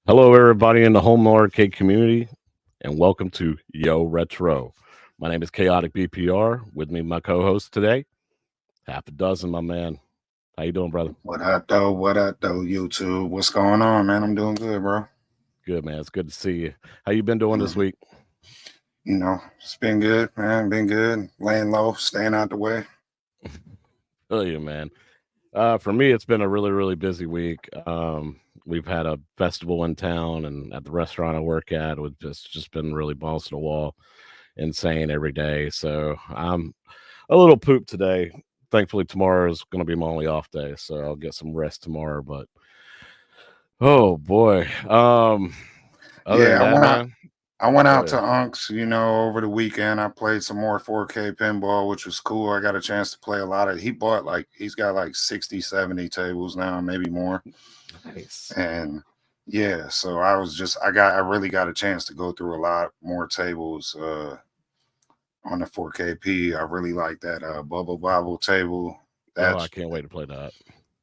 Hello, everybody in the home arcade community, and welcome to Yo Retro. My name is Chaotic BPR. With me, my co-host today, half a dozen, my man. How you doing, brother? What up, though? What up, though, YouTube? What's going on, man? I'm doing good, bro. Good, man. It's good to see you. How you been doing this Mhm. week? It's been good, man. Been good. Laying low, staying out the way. Oh, yeah, man. For me, it's been a really, really busy week. We've had a festival in town, and at the restaurant I work at, it's just been really balls to the wall, insane every day. So I'm a little pooped today. Thankfully, tomorrow is going to be my only off day, so I'll get some rest tomorrow. But oh boy, other than Yeah, that, man, I went go out to ahead. Unks, over the weekend. I played some more 4K pinball, which was cool. I got a chance to play a lot of he's got like 60, 70 tables now, maybe more. Nice. And yeah, so I really got a chance to go through a lot more tables on the 4KP. I really like that Bubble Bobble table. Oh, I That's can't wait to play that.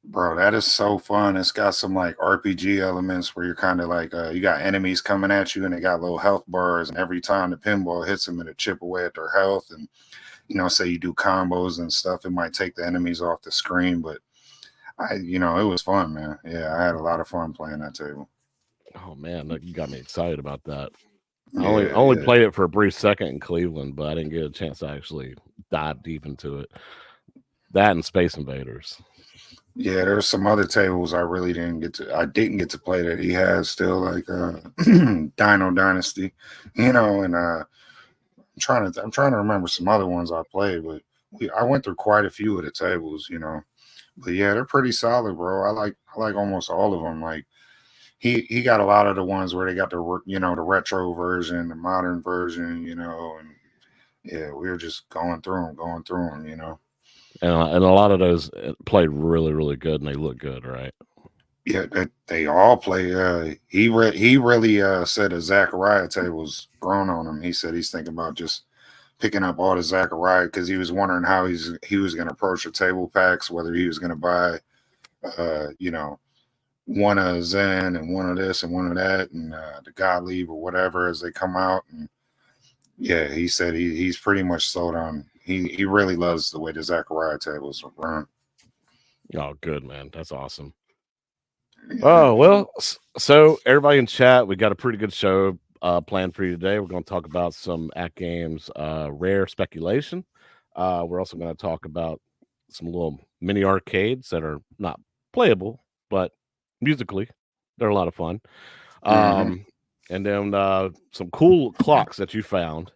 Bro, that is so fun. It's got some like RPG elements where you're kind of like you got enemies coming at you and they got little health bars, and every time the pinball hits them, it'll chip away at their health. And say you do combos and stuff, it might take the enemies off the screen, but it was fun, man. Yeah, I had a lot of fun playing that table. Oh man, you got me excited about that. I only Yeah. played it for a brief second in Cleveland, but I didn't get a chance to actually dive deep into it. That and Space Invaders. Yeah, there's some other tables I didn't get to play that he has still, like Dino Dynasty, and I'm trying to remember some other ones I played, but I went through quite a few of the tables. But yeah, they're pretty solid, bro. I like almost all of them. Like he got a lot of the ones where they got the retro version, the modern version, and yeah, we were just going through them. And a lot of those played really, really good, and they look good, right? Yeah, they all play. He really said the Zachariah table's grown on him. He said he's thinking about just picking up all the Zachariah because he was wondering how he was going to approach the table packs, whether he was going to buy, uh, you know, one of Zen and one of this and one of that, and the Gottlieb or whatever as they come out. And yeah, he said he's pretty much sold on. He really loves the way the Zachariah tables run. Oh, good, man. That's awesome. Yeah. Oh, well, so everybody in chat, we got a pretty good show planned for you today. We're going to talk about some Atgames rare speculation. We're also going to talk about some little mini arcades that are not playable, but musically, they're a lot of fun. Hmm. Um, and then some cool clocks that you found.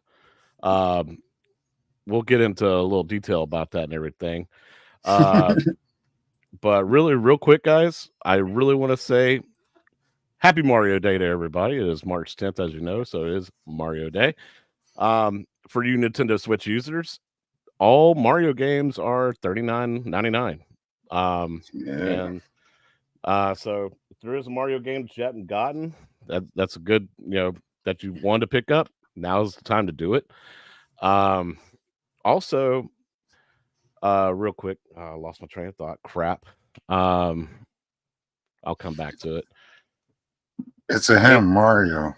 Um, we'll get into a little detail about that and everything. Uh, but really, real quick, guys, I really want to say happy Mario Day to everybody. It is March 10th, as you know, so it is Mario Day. For you Nintendo Switch users, all Mario games are $39.99. Yeah. And so if there is a Mario game that you haven't gotten, that's a good, that you want to pick up. Now's the time to do it. Also, real quick, I lost my train of thought. Crap. Um, I'll come back to it. It's a Hey, him, Mario.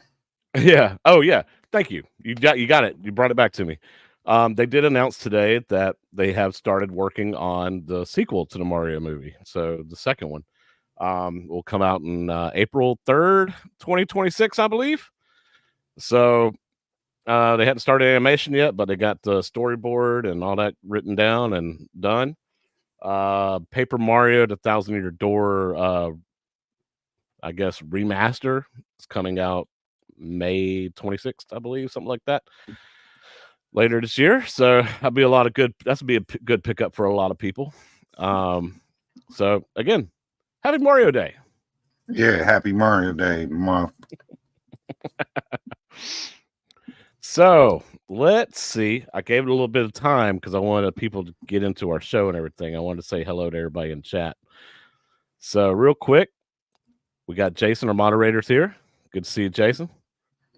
yeah. Oh, yeah. Thank you. You got it. You brought it back to me. They did announce today that they have started working on the sequel to the Mario movie. So the second one will come out in April 3rd, 2026, I believe. So they hadn't started animation yet, but they got the storyboard and all that written down and done. Paper Mario: The Thousand Year Door, I guess remaster is coming out May 26th, I believe, something like that, later this year. So that'll be a lot of good. That's be a good pickup for a lot of people. So again, happy Mario Day. Yeah, happy Mario Day month. So let's see. I gave it a little bit of time because I wanted people to get into our show and everything. I wanted to say hello to everybody in chat. So real quick, we got Jason, our moderators here. Good to see you, Jason.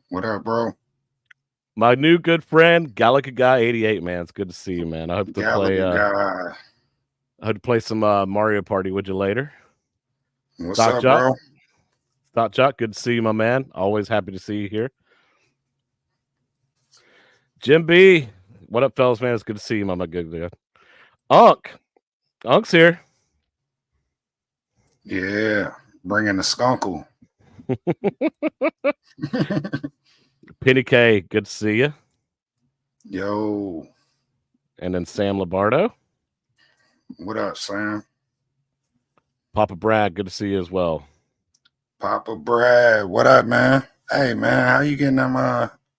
What up, bro? My new good friend, Galaga Guy 88, man. It's good to see you, man. I hope to play Gallagher guy. some Mario Party with you later. What's Doc up, Jock, bro? Thought Chuck, good to see you, my man. Always happy to see you here. Jim B, what up, fellas, man? It's good to see you, my good guy. Unk's here. Yeah, bringing the skunkle. Penny K, good to see you. Yo, And then Sam Labardo. what up, Sam? Papa Brad, good to see you as well. Papa Brad, what up, man? Hey, man, how you getting them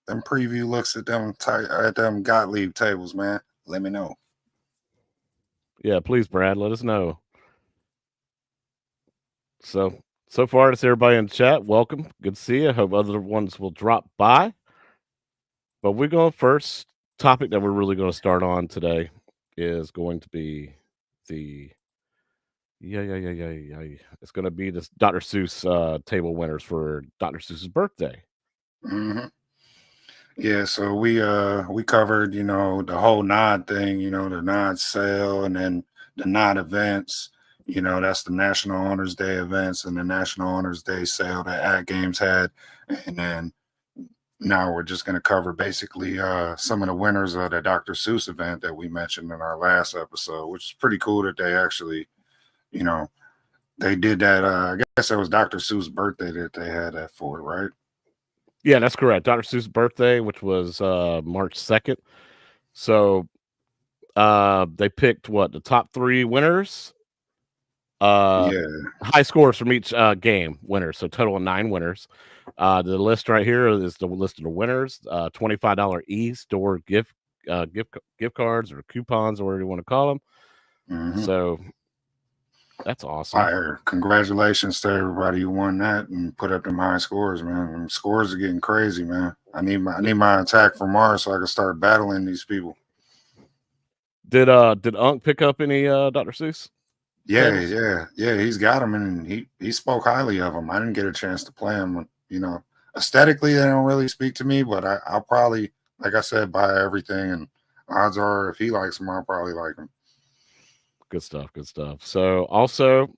preview looks at them Gottlieb tables, man? Let me know. Yeah, please, Brad, let us know. So far, it's everybody in the chat. Welcome. Good to see you. Hope other ones will drop by. But we're going first topic that we're really going to start on today is going to be the it's going to be this Dr. Seuss table winners for Dr. Seuss's birthday. Mm-hmm. Yeah, so we covered, the whole nod thing, the nod sale, and then the nod events. That's the National Honors Day events and the National Honors Day sale that Atgames had. And then now we're just going to cover basically some of the winners of the Dr. Seuss event that we mentioned in our last episode, which is pretty cool that they actually, they did that. I guess it was Dr. Seuss' birthday that they had that for, right? Yeah, that's correct. Dr. Seuss's birthday, which was March 2nd. So they picked the top 3 winners. High scores from each game winner. So total of 9 winners. The list right here is the list of the winners. $25 e-store gift cards or coupons, or whatever you want to call them. Mm-hmm. So that's awesome. Fire. Congratulations to everybody who won that and put up them high scores, man. Them scores are getting crazy, man. I need my attack from Mars so I can start battling these people. Did Unk pick up any Dr. Seuss? Yeah. He's got them, and he spoke highly of them. I didn't get a chance to play them. Aesthetically, they don't really speak to me, but I'll probably, like I said, buy everything. And odds are, if he likes them, I'll probably like them. Good stuff. So also,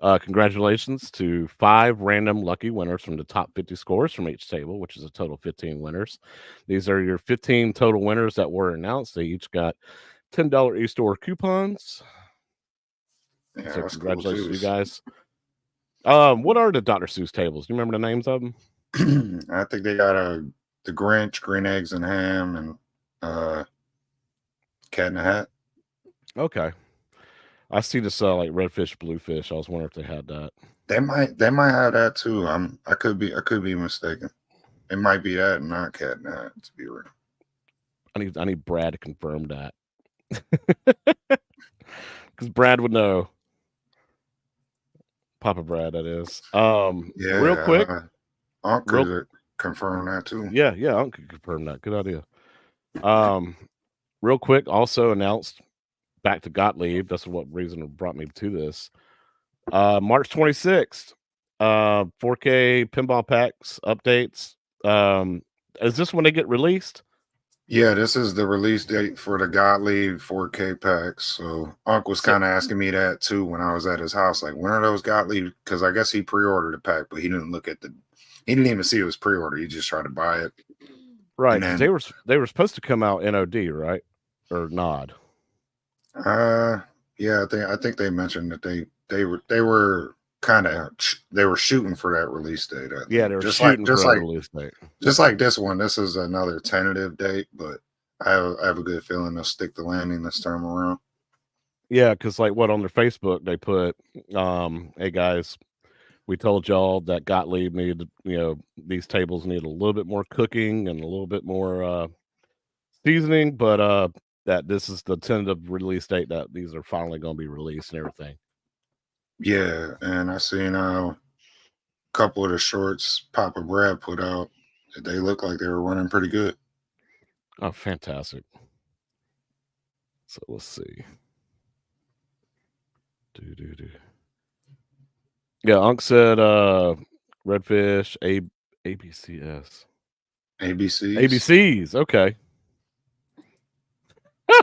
congratulations to 5 random lucky winners from the top 50 scores from each table, which is a total of 15 winners. These are your 15 total winners that were announced. They each got $10 e-store coupons. Yeah, so that's congratulations cool to you guys. What are the Dr. Seuss tables? Do you remember the names of them? I think they got the Grinch, Green Eggs and Ham, and Cat in the Hat. Okay. I see this like Redfish, Bluefish. I was wondering if they had that. They might have that too. I could be mistaken. It might be that and not Cat in the Hat, to be real. I need Brad to confirm that. Because Brad would know. Papa Brad, that is. Real quick. Unc could confirm that too. Yeah, Unc could confirm that. Good idea. Real quick, also announced back to Gottlieb. That's what reason brought me to this. March 26th. 4K pinball packs updates. Is this when they get released? Yeah, this is the release date for the Gottlieb 4K packs. So Unc was kind of asking me that too when I was at his house. Like, when are those Gottlieb? Because I guess he pre-ordered a pack, but he didn't look at he didn't even see it was pre-order. He just tried to buy it. Right. Then, they were supposed to come out NOD, right? Or NOD. Yeah, I think they mentioned that they were kind of they were shooting for that release date. Yeah, they were shooting for that release date. Just like this one, this is another tentative date, but I have a good feeling they'll stick the landing this time around. Yeah, because like on their Facebook they put, hey guys, we told y'all that Gottlieb needed, these tables need a little bit more cooking and a little bit more seasoning, but that this is the tentative release date that these are finally going to be released and everything. Yeah, and I seen a couple of the shorts Papa Brad put out. They look like they were running pretty good. Oh, fantastic. So let's see. Yeah, Unc said Redfish, ABCS. ABCs, okay.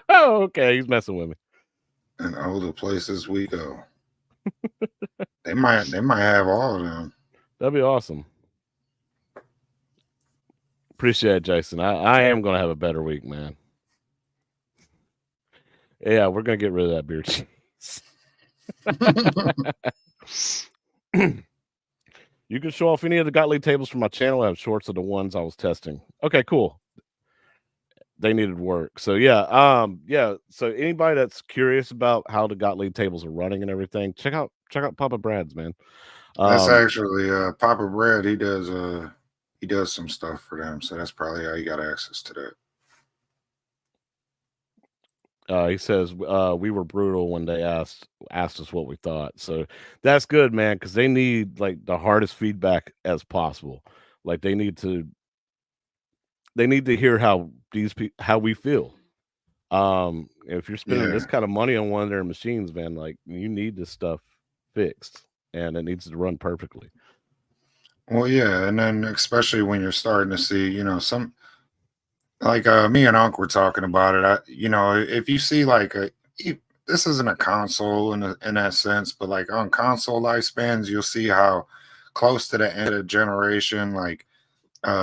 Okay, he's messing with me. And all the places we go. They might have all of them. That'd be awesome. Appreciate it, Jason. I am gonna have a better week, man. Yeah, we're gonna get rid of that beer cheese. You can show off any of the Gottlieb tables from my channel. I have shorts of the ones I was testing. Okay, cool. They needed work. So yeah. So anybody that's curious about how the Gottlieb tables are running and everything, check out Papa Brad's, man. That's actually Papa Bread. He does some stuff for them, so that's probably how he got access to that. He says we were brutal when they asked us what we thought. So that's good, man, because they need like the hardest feedback as possible. Like they need to hear how how we feel. If you're spending this Yeah. kind of money on one of their machines, man, like you need this stuff fixed and it needs to run perfectly. Well, yeah, and then especially when you're starting to see, some like me and Unc were talking about it. If you see like this isn't a console in that sense, but like on console lifespans, you'll see how close to the end of the generation, like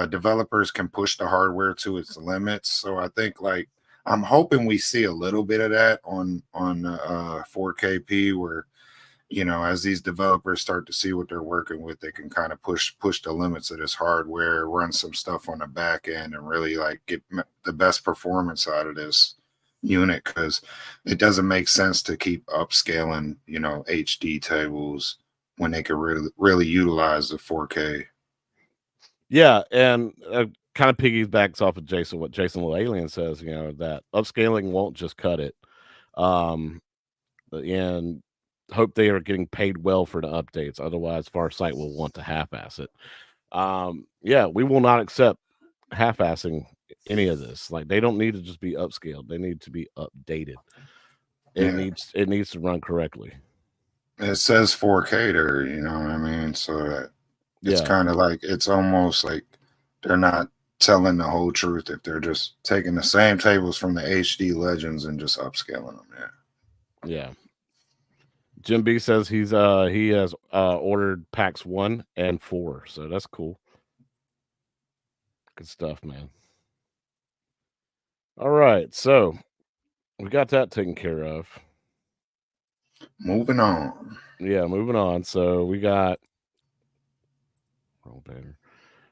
developers can push the hardware to its limits. So I think like I'm hoping we see a little bit of that on 4KP where as these developers start to see what they're working with, they can kind of push the limits of this hardware, run some stuff on the back end, and really like get the best performance out of this unit, because it doesn't make sense to keep upscaling HD tables when they could really utilize the 4K. Yeah, and kind of piggybacks off of what Jason Little Alien says, that upscaling won't just cut it. And hope they are getting paid well for the updates. Otherwise, Farsight will want to half-ass it. Yeah, we will not accept half-assing any of this. Like they don't need to just be upscaled; they need to be updated. It needs to run correctly. It says 4K there, you know what I mean? So it's kind of like it's almost like they're not telling the whole truth if they're just taking the same tables from the HD Legends and just upscaling them. Yeah. Jim B says he has ordered packs 1 and 4, so that's cool. Good stuff, man. All right, so we got that taken care of. Moving on. Yeah, moving on. So we got roll banner.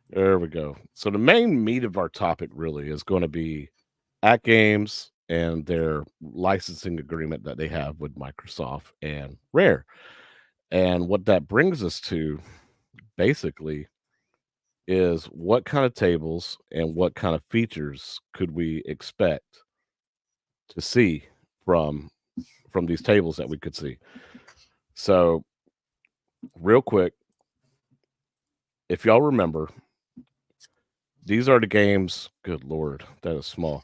There we go. So the main meat of our topic really is going to be Atgames and their licensing agreement that they have with Microsoft and Rare. And what that brings us to basically is what kind of tables and what kind of features could we expect to see from these tables that we could see. So real quick, if y'all remember, these are the games. Good Lord, that is small.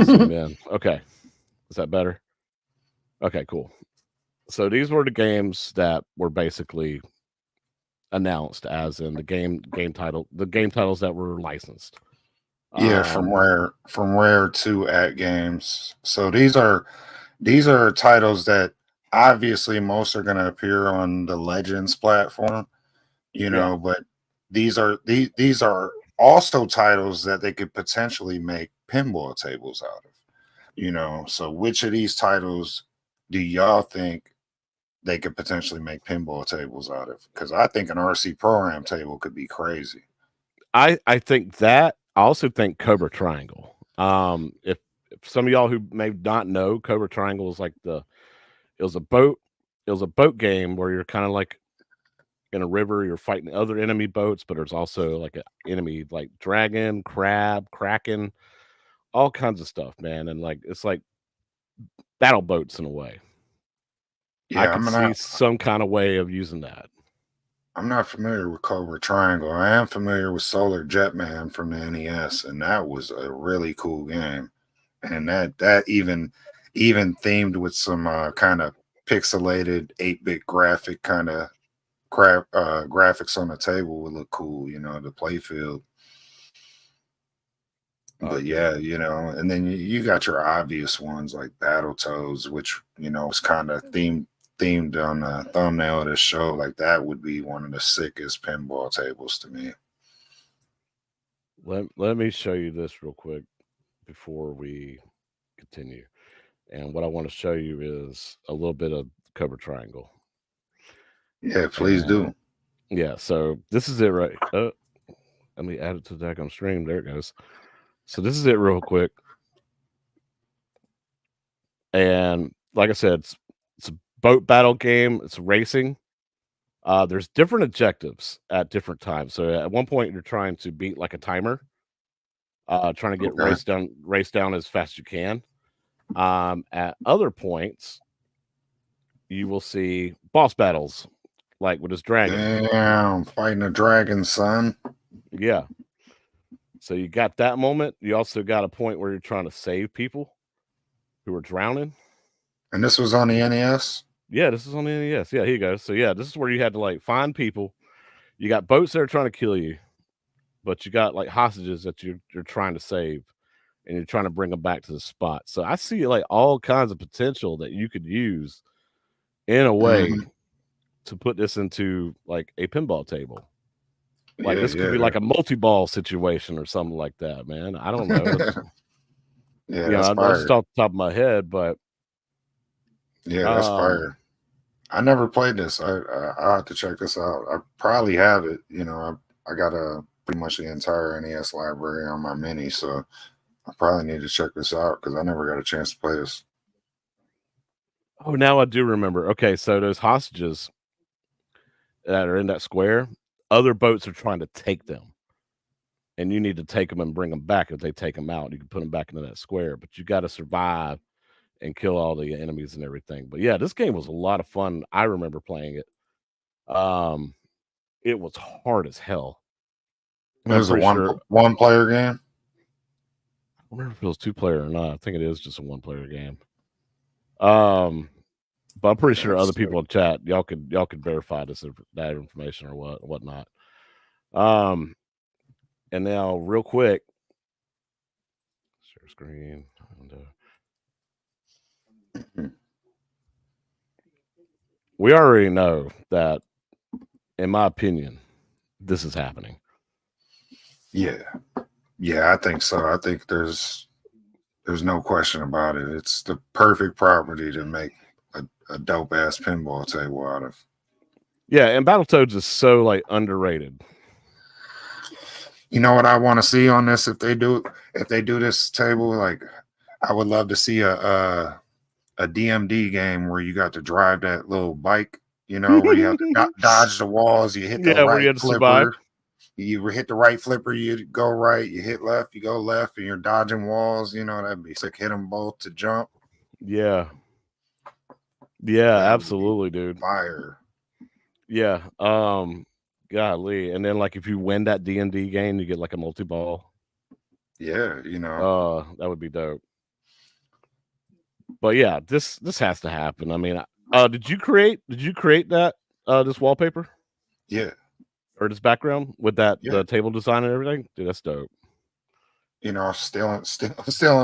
Zoom in. Okay. Is that better? Okay, cool. So these were the games that were basically announced as in the game titles that were licensed. Yeah, from Rare to Atgames. So these are titles that obviously most are going to appear on the Legends platform, but these are also titles that they could potentially make pinball tables out of. So which of these titles do y'all think they could potentially make pinball tables out of? Because I think an RC program table could be crazy. I think that. I also think Cobra Triangle. If some of y'all who may not know, Cobra Triangle is like it was a boat game where you're kind of like in a river, you're fighting other enemy boats, but there's also like an enemy like dragon, crab, kraken, all kinds of stuff, man. And like it's like battle boats in a way. I Yeah, could see some kind of way of using that. I'm not familiar with Cobra Triangle. I am familiar with Solar Jetman from the NES, and that was a really cool game. And that even themed with some kind of pixelated 8-bit graphic kind of graphics on the table would look cool, the play field. But yeah, and then you got your obvious ones like Battletoads, which is kind of themed themed on the thumbnail of this show, like that would be one of the sickest pinball tables to me. Let me show you this real quick before we continue. And what I want to show you is a little bit of cover triangle. Yeah, please do. Yeah, so this is it right. Let me add it to the daggone stream. There it goes. So this is it real quick. And like I said, it's a boat battle game. It's racing. There's different objectives at different times. So at one point, you're trying to beat like a timer, trying to get race down as fast as you can. At other points, you will see boss battles, like with this dragon. Damn, fighting a dragon, son. Yeah. So you got that moment. You also got a point where you're trying to save people who are drowning. And this was on the NES? Yeah, this is on the NES. Yeah, here you go. So yeah, this is where you had to like find people. You got boats that are trying to kill you, but you got like hostages that you're trying to save, and you're trying to bring them back to the spot. So I see like all kinds of potential that you could use in a way to put this into like a pinball table. Like this could be like a multi-ball situation or something like that, man. I don't know. Yeah, that's fire. That's off the top of my head, but yeah, that's fire. I never played this. I have to check this out. I probably have it. You know, I got pretty much the entire NES library on my mini, so I probably need to check this out because I never got a chance to play this. Oh, now I do remember. Okay, so those hostages that are in that square, other boats are trying to take them, and you need to take them and bring them back. If they take them out, you can put them back into that square, but you got to survive and kill all the enemies and everything. But yeah, this game was a lot of fun. I remember playing it. It was hard as hell. It was a one player game. I don't remember if it was 2-player or not. I think it is just a 1-player game. But I'm pretty sure other people in chat, y'all could verify that information or whatnot. And now real quick, share screen. We already know that, in my opinion, this is happening. Yeah, I think so. I think there's no question about it. It's the perfect property to make a dope ass pinball table out of. Yeah, and Battletoads is so like underrated. You know what I want to see on this? If they do this table, like I would love to see a DMD game where you got to drive that little bike, you know, where you have to dodge the walls, you hit the right flipper, you hit the right flipper, you go right, you hit left, you go left, and you're dodging walls, you know, that'd be sick. Hit them both to jump. Yeah, absolutely, dude. Fire. Yeah. Golly. And then like if you win that D&D game, you get like a multi-ball. Yeah, you know. That would be dope. But yeah, this has to happen. I mean, did you create that this wallpaper? Yeah. Or this background with that the table design and everything? Dude, that's dope. You know, stealing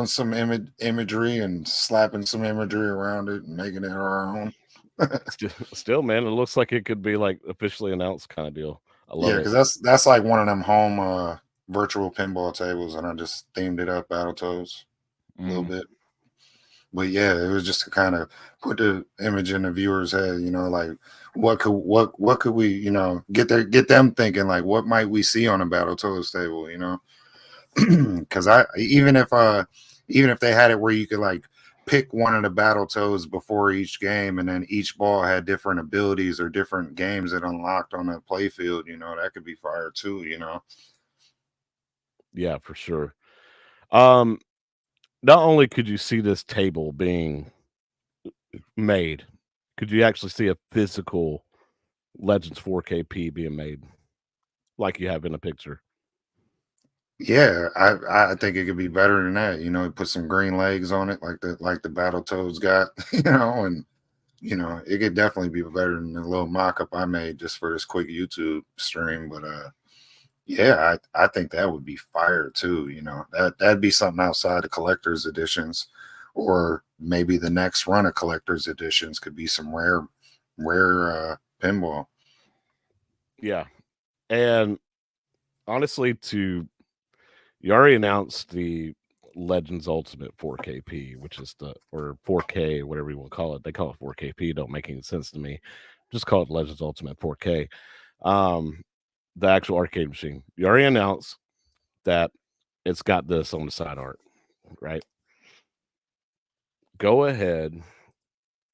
some imagery and slapping some imagery around it and making it our own. Still, man, it looks like it could be like officially announced kind of deal. I love it. Because that's like one of them home virtual pinball tables, and I just themed it up Battletoads a little bit. But yeah, it was just to kind of put the image in the viewer's head, you know, like what could we, you know, get them thinking like what might we see on a Battletoads table, you know? Because even if they had it where you could like pick one of the Battletoads before each game, and then each ball had different abilities or different games that unlocked on the playfield, you know, that could be fire too, you know. Yeah, for sure. Not only could you see this table being made, could you actually see a physical Legends 4KP being made like you have in a picture? Yeah, I think it could be better than that. You know, put some green legs on it like the Battletoads got, you know, and you know, it could definitely be better than the little mock-up I made just for this quick YouTube stream. But yeah, I think that would be fire too. You know, that'd be something outside the collector's editions, or maybe the next run of collector's editions could be some rare Rare pinball. Yeah, and honestly, you already announced the Legends Ultimate 4KP, which is or 4K, whatever you want to call it. They call it 4KP. Don't make any sense to me. Just call it Legends Ultimate 4K. The actual arcade machine. You already announced that it's got this on the side art, right? Go ahead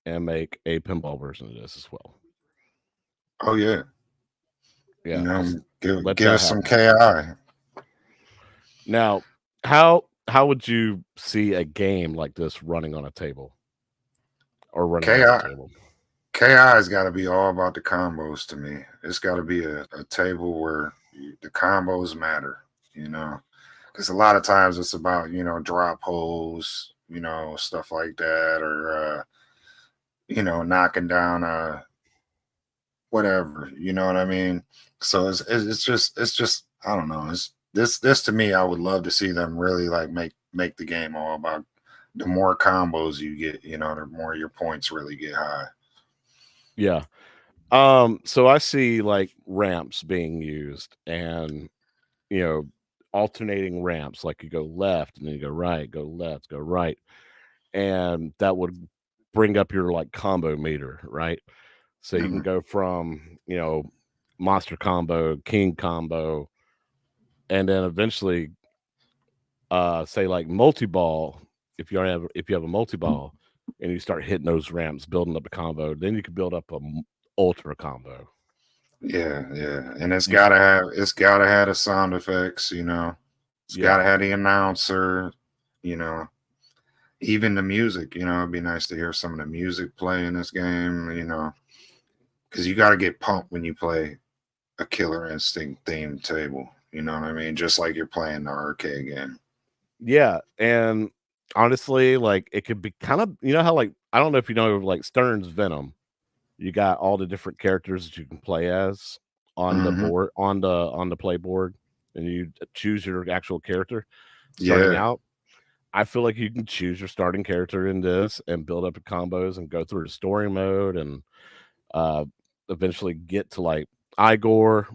and make a pinball version of this as well. Oh yeah. Yeah, give that us some happen. KI. Now, how would you see a game like this running on a table or running off a table? KI has got to be all about the combos to me. It's got to be a table where the combos matter, because a lot of times it's about, drop holes, stuff like that, or, knocking down whatever, you know what I mean? So it's just, I don't know. It's this to me, I would love to see them really like make the game all about the more combos you get, the more your points really get high. Yeah. So I see like ramps being used and alternating ramps, like you go left and then you go right, go left, go right. And that would bring up your like combo meter, right? So you can go from, monster combo, king combo, and then eventually say like multi-ball. If you have a multi-ball and you start hitting those ramps, building up a combo, then you can build up a ultra combo. Yeah, and it's gotta have the sound effects, It's gotta have the announcer, even the music, it'd be nice to hear some of the music play in this game, because you gotta get pumped when you play a Killer Instinct themed table, you know what I mean? Just like you're playing the arcade game. Yeah, and honestly, like it could be kind of, how like I don't know if you know like Stern's Venom. You got all the different characters that you can play as on the board on the play board, and you choose your actual character starting out. I feel like you can choose your starting character in this and build up combos and go through the story mode and eventually get to like Igor.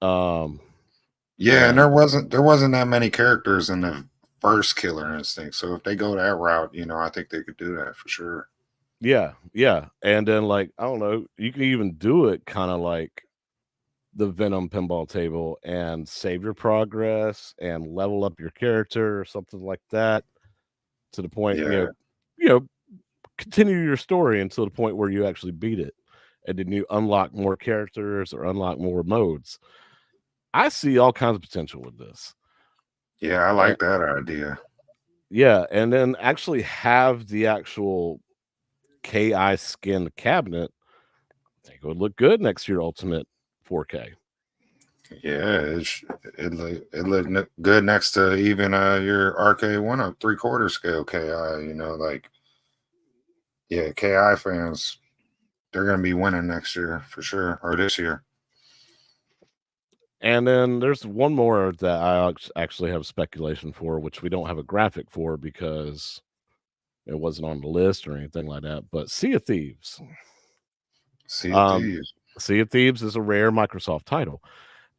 And there wasn't that many characters in the first Killer Instinct, so if they go that route, I think they could do that for sure. Yeah, and then like I don't know, you can even do it kind of like the Venom pinball table and save your progress and level up your character or something like that to the point continue your story until the point where you actually beat it, and then you unlock more characters or unlock more modes. I see all kinds of potential with this. Yeah, I like that idea. Yeah, and then actually have the actual KI skin cabinet. I think it would look good next to your Ultimate 4K. Yeah, it looked good next to even your arcade 1 3/4 scale KI. Like KI fans, they're gonna be winning next year for sure, or this year. And then there's one more that I actually have speculation for, which we don't have a graphic for because it wasn't on the list or anything like that. But Sea of Thieves. Sea of Thieves. Sea of Thieves is a rare Microsoft title.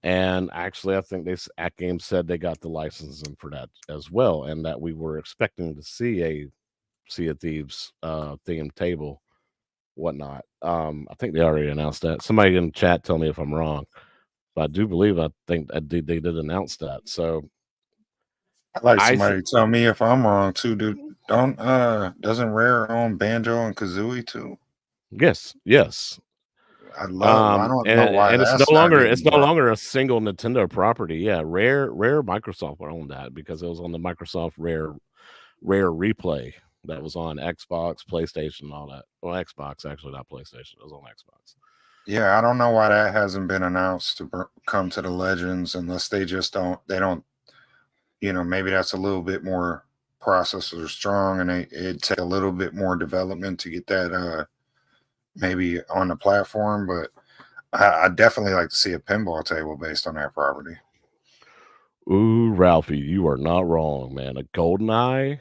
And actually, I think Atgames said they got the licensing for that as well, and that we were expecting to see a Sea of Thieves themed table, whatnot. I think they already announced that. Somebody in the chat tell me if I'm wrong, but I do believe they did announce that. So I'd like somebody to tell me if I'm wrong too, dude. Doesn't Rare own Banjo and Kazooie too? Yes. I don't know why and that's no longer a single Nintendo property. Yeah, Rare Microsoft owned that because it was on the Microsoft Rare Replay that was on Xbox, PlayStation, and all that. Well, Xbox actually, not PlayStation. It was on Xbox. Yeah, I don't know why that hasn't been announced to come to the Legends unless they just don't. They don't. Maybe that's a little bit more processor strong, and it take a little bit more development to get that maybe on the platform. But I definitely like to see a pinball table based on that property. Ooh, Ralphie, you are not wrong, man. A GoldenEye,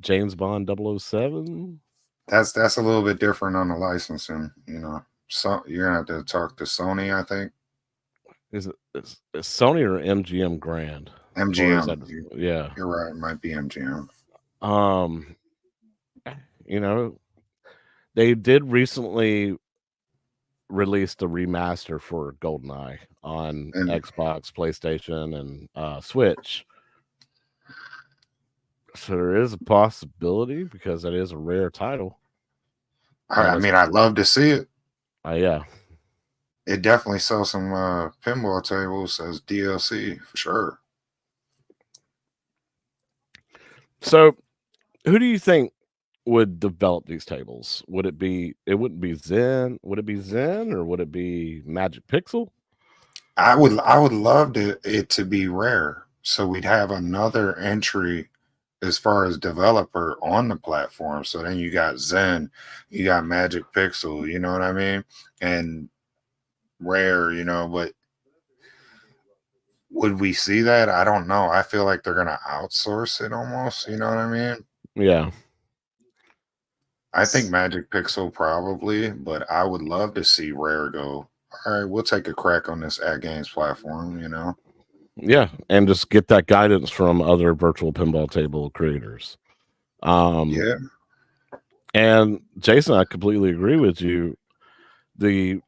James Bond 007. That's a little bit different on the licensing, you know. So you're gonna have to talk to Sony, I think. Is Sony or MGM Grand? Or is that MGM. yeah. You're right, it might be MGM. Um you know, they did recently release the remaster for GoldenEye on And Xbox, PlayStation, and Switch. So there is a possibility because that is a rare title. All right, I mean, I'd love to see it. yeah. It definitely sells some pinball tables as DLC for sure. So who do you think would develop these tables? Would it be? It wouldn't be Zen. Would it be Zen or would it be Magic Pixel? I would love it to be rare, so we'd have another entry as far as developer on the platform. So then you got Zen, you got Magic Pixel, you know what I mean, and Rare, you know. But would we see that? I don't know. I feel like they're gonna outsource it almost. You know what I mean? Yeah. I think Magic Pixel probably, but I would love to see Rare go. All right, we'll take a crack on this Atgames platform. You know? Yeah, and just get that guidance from other virtual pinball table creators. Yeah. And Jason, I completely agree with you. The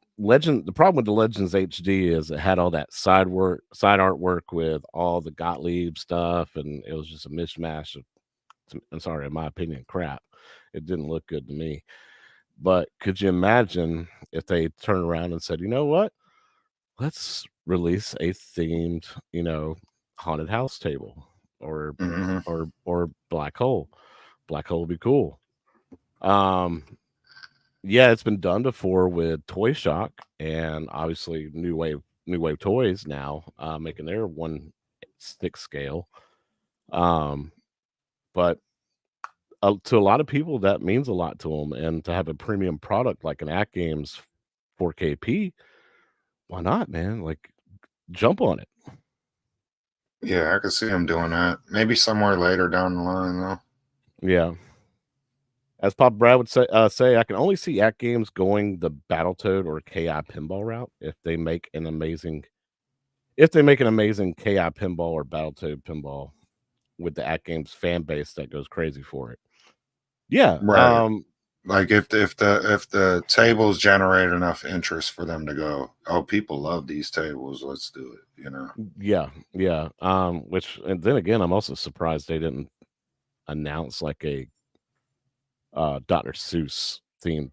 problem with the Legends HD is it had all that side artwork with all the Gottlieb stuff, and it was just a mishmash of, I'm sorry, in my opinion, crap. It didn't look good to me. But could you imagine if they turned around and said, you know what? Let's release a themed, haunted house table or Hmm. or black hole. Black hole would be cool. Um yeah, it's been done before with Toy Shock and obviously New Wave Toys now making their 1/6 scale. Um but to a lot of people that means a lot to them, and to have a premium product like an Atgames 4KP, why not, man? Like, jump on it. Yeah, I could see him doing that. Maybe somewhere later down the line, though. Yeah. As Pop Brad would say, I can only see Atgames going the Battletoad or KI pinball route if they make an amazing KI pinball or Battletoad pinball with the Atgames fan base that goes crazy for it. Yeah. Right. Like if the tables generate enough interest for them to go, oh, people love these tables, let's do it, you know. Yeah, yeah. Which, and then again, I'm also surprised they didn't announce like a Dr. Seuss themed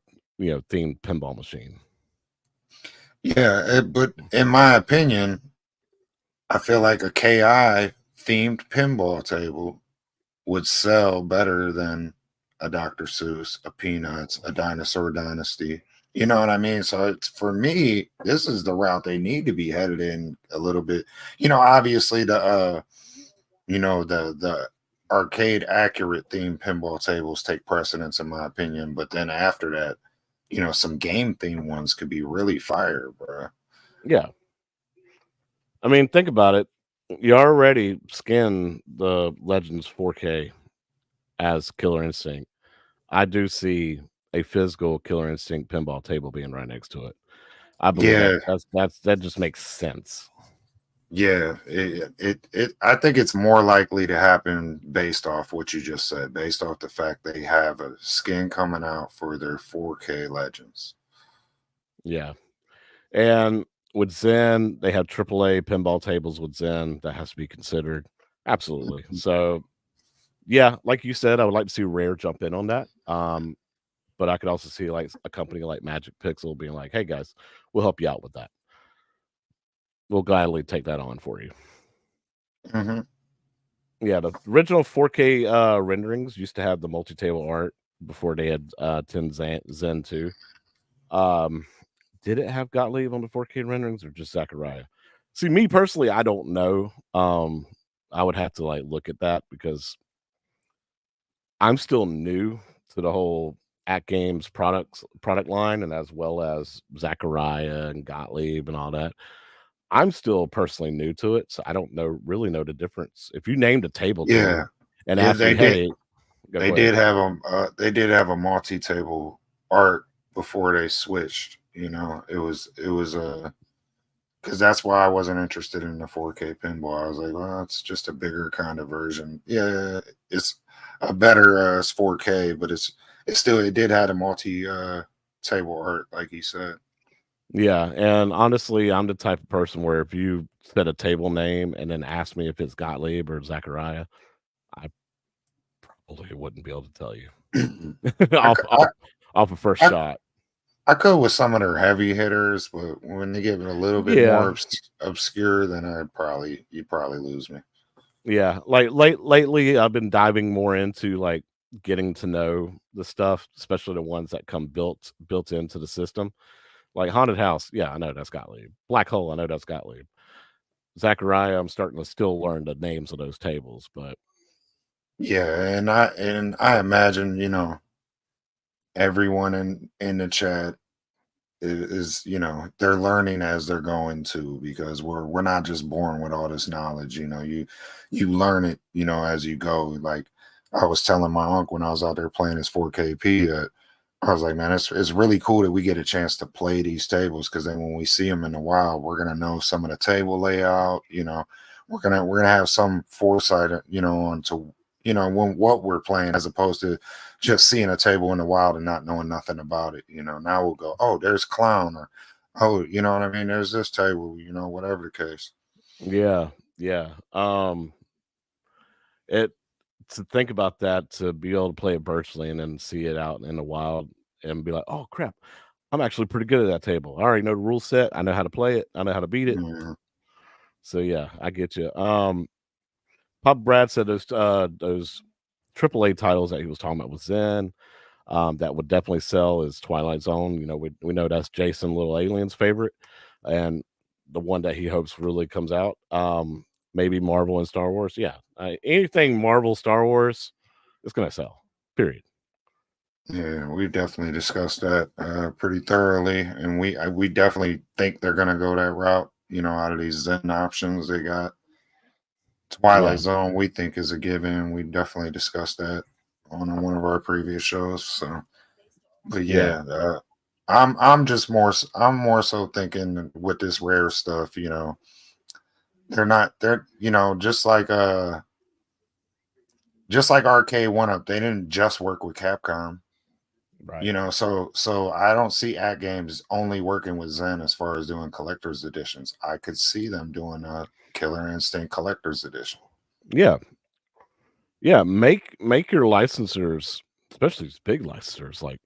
pinball machine. Yeah, but in my opinion, I feel like a KI themed pinball table would sell better than a Dr. Seuss, a Peanuts, a Dinosaur Dynasty. You know what I mean? So it's, for me, this is the route they need to be headed in a little bit. You know, obviously the arcade accurate themed pinball tables take precedence in my opinion, but then after that, some game themed ones could be really fire, bro. Yeah. I mean, think about it. You already skin the Legends 4K as Killer Instinct. I do see a physical Killer Instinct pinball table being right next to it. I believe Yeah, that just makes sense. yeah. I think it's more likely to happen based off what you just said, based off the fact they have a skin coming out for their 4K Legends. Yeah. And with Zen, they have AAA pinball tables with Zen that has to be considered. Absolutely. So, yeah, like you said, I would like to see Rare jump in on that. But I could also see like a company like Magic Pixel being like, "Hey guys, we'll help you out with that. We'll gladly take that on for you." Hmm. Yeah, the original 4K renderings used to have the multi-table art before they had 10 Zen 2. Um, did it have Gottlieb on the 4K renderings or just Zachariah? See, me personally, I don't know. I would have to like look at that because I'm still new to the whole Atgames product line, and as well as Zachariah and Gottlieb and all that. I'm still personally new to it, so I don't really know the difference. If you named a table to me Yeah, and yeah. asked me, They did. "Hey," They did have a multi-table art before they switched. It was because that's why I wasn't interested in the 4K pinball. I was like, well, it's just a bigger kind of version. Yeah, it's a better 4K, but it did have a multi table art, like he said. Yeah, and honestly, I'm the type of person where if you said a table name and then ask me if it's Gottlieb or Zachariah, I probably wouldn't be able to tell you I, off, c- off off a first I, shot. I could with some of their heavy hitters, but when they get a little bit more Yeah, obscure, then you'd probably lose me. yeah. Like lately, I've been diving more into like getting to know the stuff, especially the ones that come built into the system. Like Haunted House, yeah, I know that's Gottlieb. Black Hole, I know that's Gottlieb. Zachariah, I'm starting to still learn the names of those tables, but Yeah, and I imagine everyone in the chat is they're learning as they're going to, because we're not just born with all this knowledge. You learn it as you go. Like I was telling my uncle when I was out there playing his 4KP that I was like, man, it's really cool that we get a chance to play these tables, because then when we see them in the wild, we're gonna know some of the table layout. We're gonna have some foresight onto when what we're playing, as opposed to just seeing a table in the wild and not knowing nothing about it. Now we'll go, oh, there's clown, or oh, you know what I mean, there's this table, whatever the case. yeah, yeah. It to think about that, to be able to play it virtually and then see it out in the wild and be like, oh crap, I'm actually pretty good at that table. I already know the rule set. I know how to play it. I know how to beat it. Yeah. So yeah, I get you. Pop Brad said those AAA titles that he was talking about with Zen, that would definitely sell is Twilight Zone. We know that's Jason Little Alien's favorite, and the one that he hopes really comes out. Maybe Marvel and Star Wars. Yeah, anything Marvel, Star Wars, it's gonna sell. Period. Yeah, we definitely discussed that pretty thoroughly, and we definitely think they're gonna go that route. Out of these Zen options they got, Yeah, Twilight Zone we think is a given. We definitely discussed that on one of our previous shows. So, but yeah, yeah, I'm more so thinking with this rare stuff. They're just like Arcade One Up. They didn't just work with Capcom. right. So I don't see Atgames only working with Zen as far as doing collector's editions. I could see them doing a Killer Instinct collector's edition. Yeah, yeah. Make your licensors, especially these big licensors like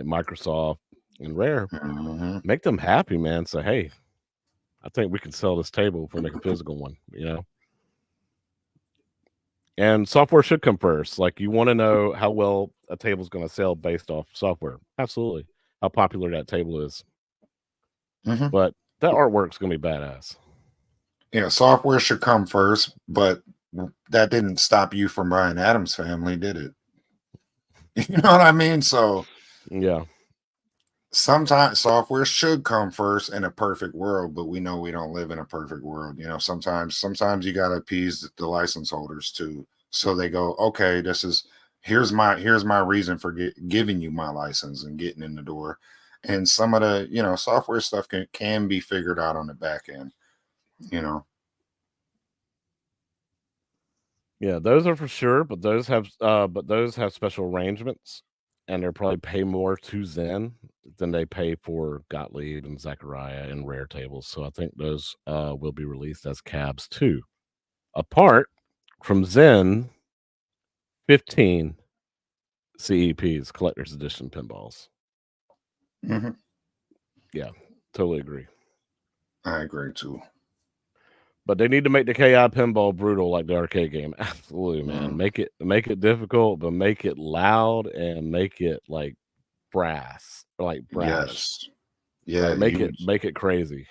Microsoft and Rare, Hmm. make them happy, man. Say, hey, I think we can sell this table if we make a physical one. And software should come first. Like, you want to know how well a table is going to sell based off software. Absolutely. How popular that table is. Hmm. But that artwork's going to be badass. Software should come first, but that didn't stop you from buying Adam's Family, did it? You know what I mean? So Yeah. sometimes software should come first in a perfect world, but we know we don't live in a perfect world. Sometimes you got to appease the license holders too, so they go, okay, here's my reason for giving you my license and getting in the door. And some of the software stuff can be figured out on the back end. you know Yeah, those are for sure, but those have special arrangements, and they'll probably pay more to Zen than they pay for Gottlieb and Zachariah and Rare tables. So I think those will be released as cabs too. Apart from Zen 15 CEPs, collector's edition pinballs. hmm Yeah, totally agree. I agree too. But they need to make the KI pinball brutal like the arcade game. Absolutely, man. Mm, Make it difficult, but make it loud and make it like brass or like brash. yes. Yeah, Like make it crazy.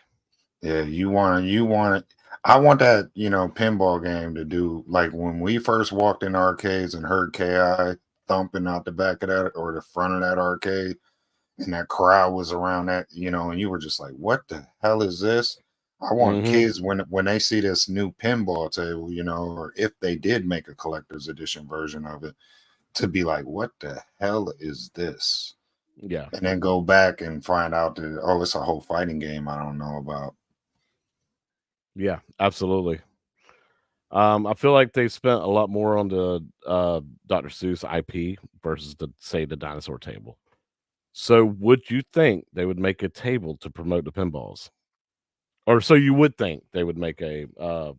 you want it. I want that, pinball game to do like when we first walked in arcades and heard KI thumping out the back of that or the front of that arcade, and that crowd was around that, and you were just like, what the hell is this? I want kids when they see this new pinball table, you know, or if they did make a collector's edition version of it, to be like, what the hell is this? Yeah. And then go back and find out that, oh, it's a whole fighting game I don't know about. Yeah, absolutely. I feel like they spent a lot more on the Dr. Seuss IP versus the dinosaur table. So would you think they would make a table to promote the pinballs? Or so you would think they would make a table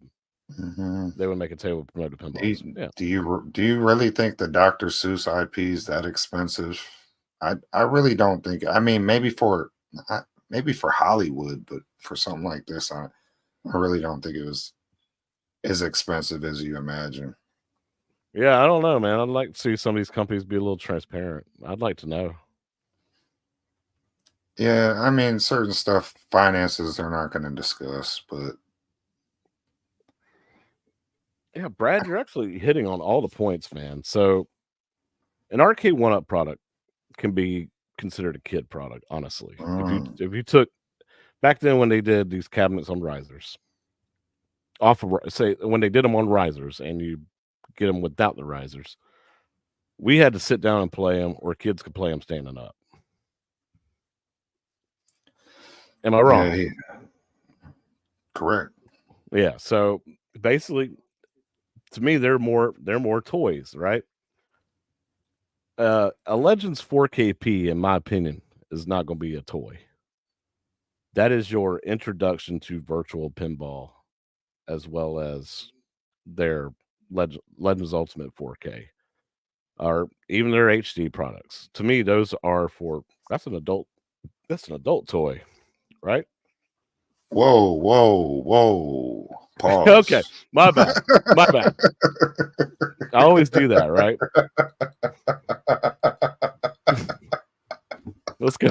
to promote the pinballs. Yeah. Do you really think the Dr. Seuss IP is that expensive? I really don't think. I mean, maybe for Hollywood, but for something like this, I really don't think it was as expensive as you imagine. Yeah, I don't know, man. I'd like to see some of these companies be a little transparent. I'd like to know. Yeah, I mean, certain stuff, finances, they're not going to discuss, but Yeah, Brad, you're actually hitting on all the points, man. So an arcade one-up product can be considered a kid product, honestly. If you took back then when they did these cabinets on risers, off of say when they did them on risers and you get them without the risers, we had to sit down and play them, or kids could play them standing up. Am I wrong? yeah, correct. Yeah. So basically, to me, they're more toys, right? A Legends 4KP, in my opinion, is not going to be a toy. That is your introduction to virtual pinball, as well as their Legends Ultimate 4K, or even their HD products. To me, those are that's an adult toy, right? Whoa. Pause. Okay, my bad. I always do that, right? Let's go.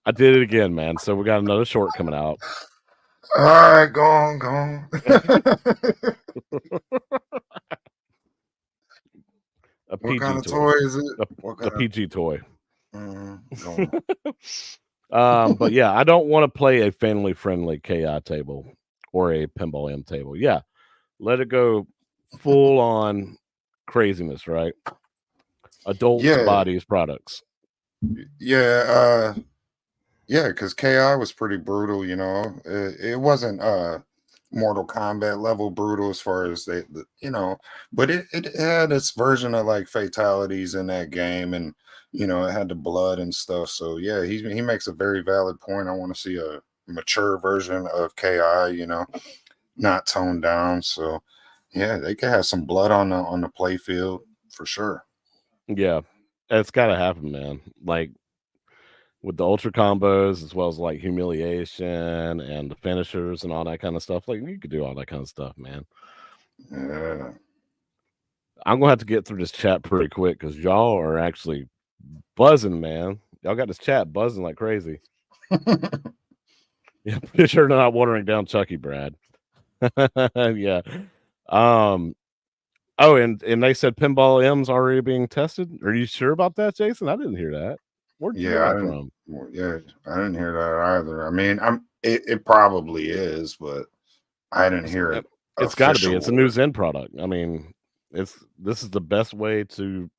I did it again, man. So we got another short coming out. All right, go on. A What PG kind of toy. toy is it? A PG toy. Go on. But yeah, I don't want to play a family-friendly KI table or a Pinball M table. Yeah, let it go full on craziness, right? Adults' bodies products. Yeah, because KI was pretty brutal, you know. It wasn't Mortal Kombat level brutal as far as but it had its version of like fatalities in that game, and you know, it had the blood and stuff. So yeah, he makes a very valid point. I want to see a mature version of KI, you know, not toned down. So yeah, they could have some blood on the play field for sure. Yeah, it's got to happen, man. Like with the ultra combos, as well as like humiliation and the finishers and all that kind of stuff. Like you could do all that kind of stuff, man. Yeah. I'm gonna have to get through this chat pretty quick because y'all are actually buzzing, man. Y'all got this chat buzzing like crazy. Yeah, pretty sure they're not watering down Chucky, Brad. Yeah. Oh, and they said Pinball M's already being tested. Are you sure about that, Jason? I didn't hear that. Where'd you hear that from? Yeah, I didn't hear that either. I mean, it probably is, but I didn't hear it. It's got to be. It's a news end product. I mean, this is the best way to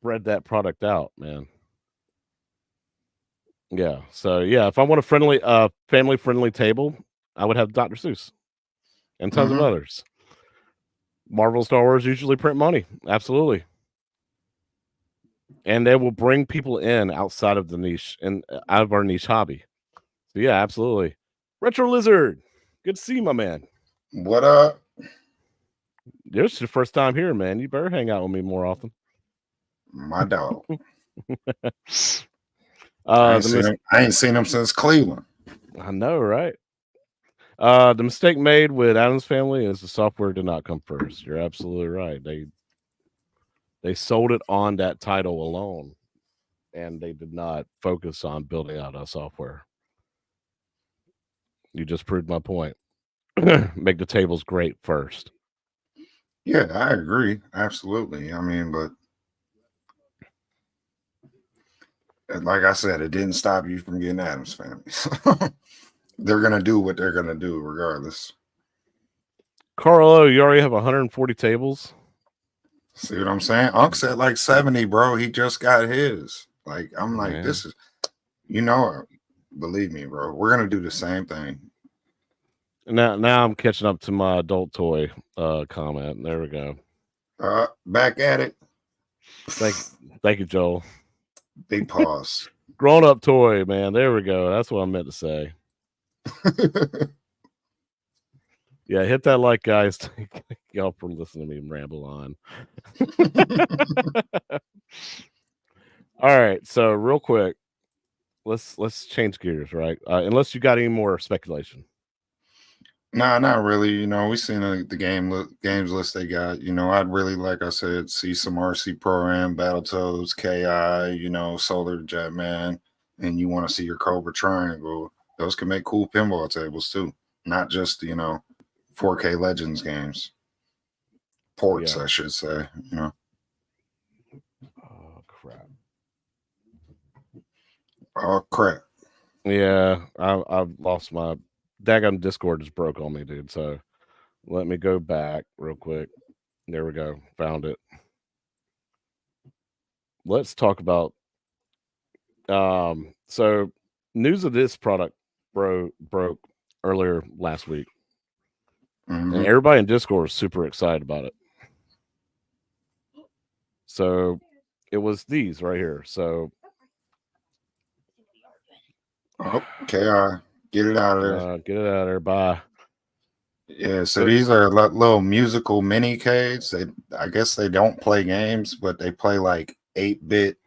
spread that product out, man. Yeah. So yeah, if I want a family friendly table, I would have Dr. Seuss and tons of others. Marvel, Star Wars usually print money. Absolutely. And they will bring people in outside of the niche and out of our niche hobby. So yeah, absolutely. Retro Lizard. Good to see you, my man. What up? This is your first time here, man. You better hang out with me more often. My dog. I ain't seen him since Cleveland. I know, right? The mistake made with Adam's Family is the software did not come first. You're absolutely right. They sold it on that title alone, and they did not focus on building out a software. You just proved my point. Make the tables great first. Yeah, I agree. Absolutely. I mean, but like I said, it didn't stop you from getting Adam's Family. They're gonna do what they're gonna do regardless. Carlo, you already have 140 tables. See what I'm saying? Unk's at like 70, bro. He just got his. Like, I'm like, Man. this is, you know, believe me, bro. We're gonna do the same thing. Now I'm catching up to my adult toy comment. There we go. Back at it. Thank you, Joel. Big pause. Grown up toy, man. There we go. That's what I meant to say. Yeah, hit that like, guys. Y'all for listening to me ramble on. All right, so real quick, let's change gears, right? Unless you got any more speculation. Nah, not really. You know, we seen the games list they got. You know, I'd really, like I said, see some RC Pro-Am, Battletoads, KI, you know, Solar Jetman, and you want to see your Cobra Triangle. Those can make cool pinball tables too, not just, you know, 4K Legends games. Ports, I should say, you know. Oh, crap. Oh, crap. Yeah, I've lost my daggone Discord just broke on me, dude. So let me go back real quick. There we go. Found it. Let's talk about so news of this product broke earlier last week. Mm-hmm. And everybody in Discord was super excited about it. So it was these right here. So okay, get it out of there. Get it out of there. Bye. Yeah, so these are little musical MINICADEs. I guess they don't play games, but they play like 8-bit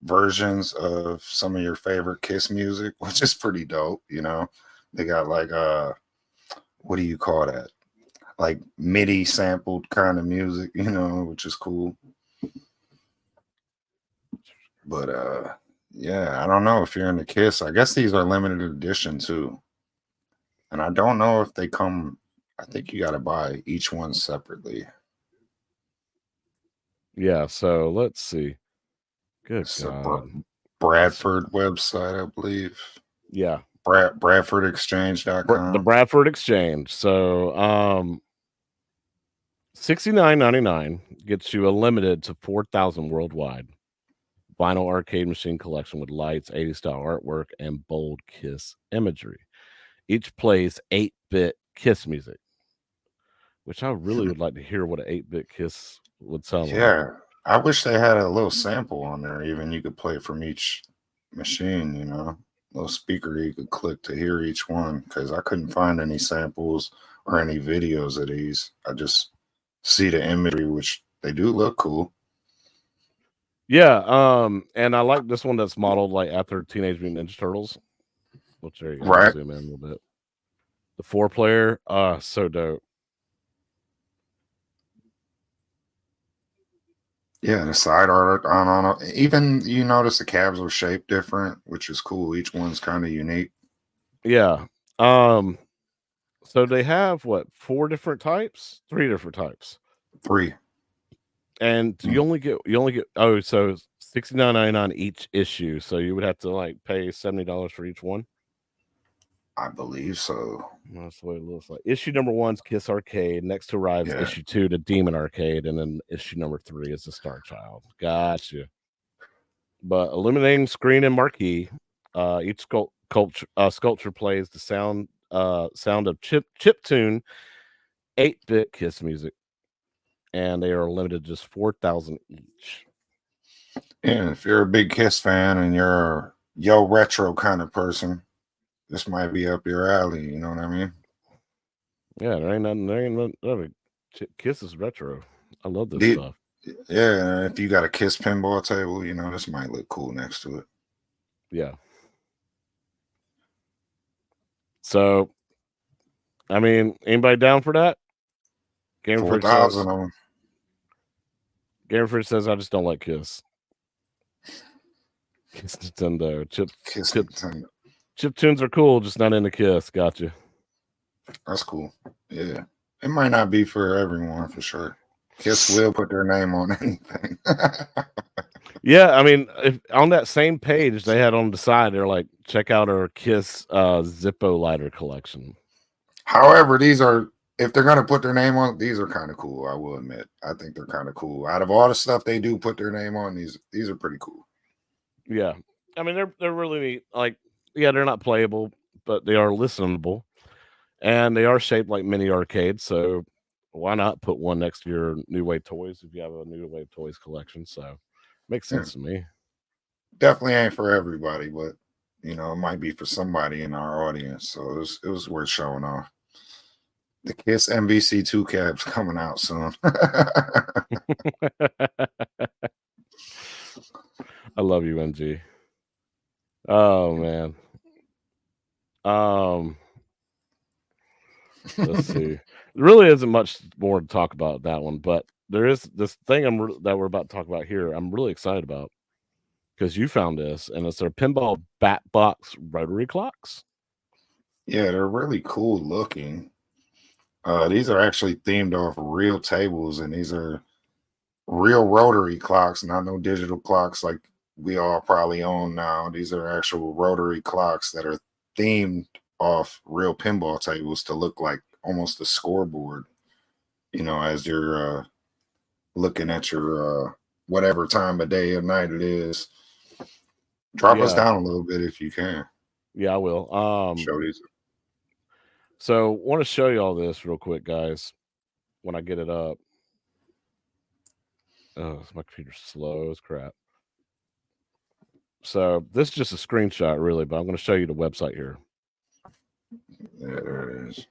versions of some of your favorite Kiss music, which is pretty dope. You know, they got like what do you call that? Like MIDI sampled kind of music, you know, which is cool. But yeah, I don't know if you're into Kiss. I guess these are limited edition too. And I don't know if they come, I think you got to buy each one separately. Yeah, so let's see. Good it's God. Bradford website, I believe. Yeah. BradfordExchange.com. The Bradford Exchange. So $69.99 gets you a limited to 4,000 worldwide vinyl arcade machine collection with lights, 80s style artwork, and bold Kiss imagery. Each plays 8-bit Kiss music, which I really would like to hear what an 8-bit Kiss would sound like. Yeah, I wish they had a little sample on there. Even you could play from each machine, you know, little speaker you could click to hear each one. Because I couldn't find any samples or any videos of these. I just see the imagery, which they do look cool. Yeah, and I like this one that's modeled like after Teenage Mutant Ninja Turtles. Which there you go. Right. Zoom in a little bit. The 4-player, so dope. Yeah, the side art on even you notice the cabs are shaped different, which is cool. Each one's kind of unique. Yeah. So they have what, 4 different types? 3 different types. 3. And you only get so $69.99 each issue. So you would have to like pay $70 for each one. I believe so. That's the way it looks like. Issue number 1's Kiss Arcade. Next to arrives issue 2 to Demon Arcade, and then issue number 3 is the Star Child. Gotcha. But illuminating screen and marquee. Each sculpture plays the sound of chiptune 8-bit Kiss music, and they are limited to just 4,000 each. Yeah, if you're a big Kiss fan and you're a retro kind of person, this might be up your alley. You know what I mean? Yeah, there ain't nothing. Kiss is retro. I love this stuff. Yeah, if you got a Kiss pinball table, you know, this might look cool next to it. Yeah. So, I mean, anybody down for that? 4,000 of them. Gamerford says, I just don't like Kiss. Kiss Nintendo. Nintendo. Chip tunes are cool, just not into Kiss. Gotcha. That's cool. Yeah. It might not be for everyone, for sure. Kiss will put their name on anything. Yeah, I mean, if on that same page they had on the side, they're like, check out our Kiss Zippo lighter collection. However, these are, if they're gonna put their name on, these are kind of cool. I will admit, I think they're kind of cool. Out of all the stuff they do put their name on, these are pretty cool. Yeah, I mean they're really neat. Like, yeah, they're not playable, but they are listenable, and they are shaped like mini arcades. So why not put one next to your New Wave toys if you have a New Wave toys collection? So makes Yeah, sense to me. definitely ain't for everybody, but it might be for somebody in our audience. So it was worth showing off. The Kiss MVC2 cab's coming out soon. I love you, NG. Oh man. Um, let's see. There really isn't much more to talk about that one, but there is this thing that we're about to talk about here. I'm really excited about because you found this, and it's their pinball bat box rotary clocks. Yeah, they're really cool looking. These are actually themed off real tables, and these are real rotary clocks, not no digital clocks like we all probably own now. These are actual rotary clocks that are themed off real pinball tables to look like almost a scoreboard, as you're looking at your whatever time of day or night it is. Drop us Yeah, down a little bit if you can. yeah, I will. Show these. So want to show you all this real quick, guys. When I get it up, oh, my computer's slow as crap. So this is just a screenshot, really, but I'm going to show you the website here. Yeah, there it is.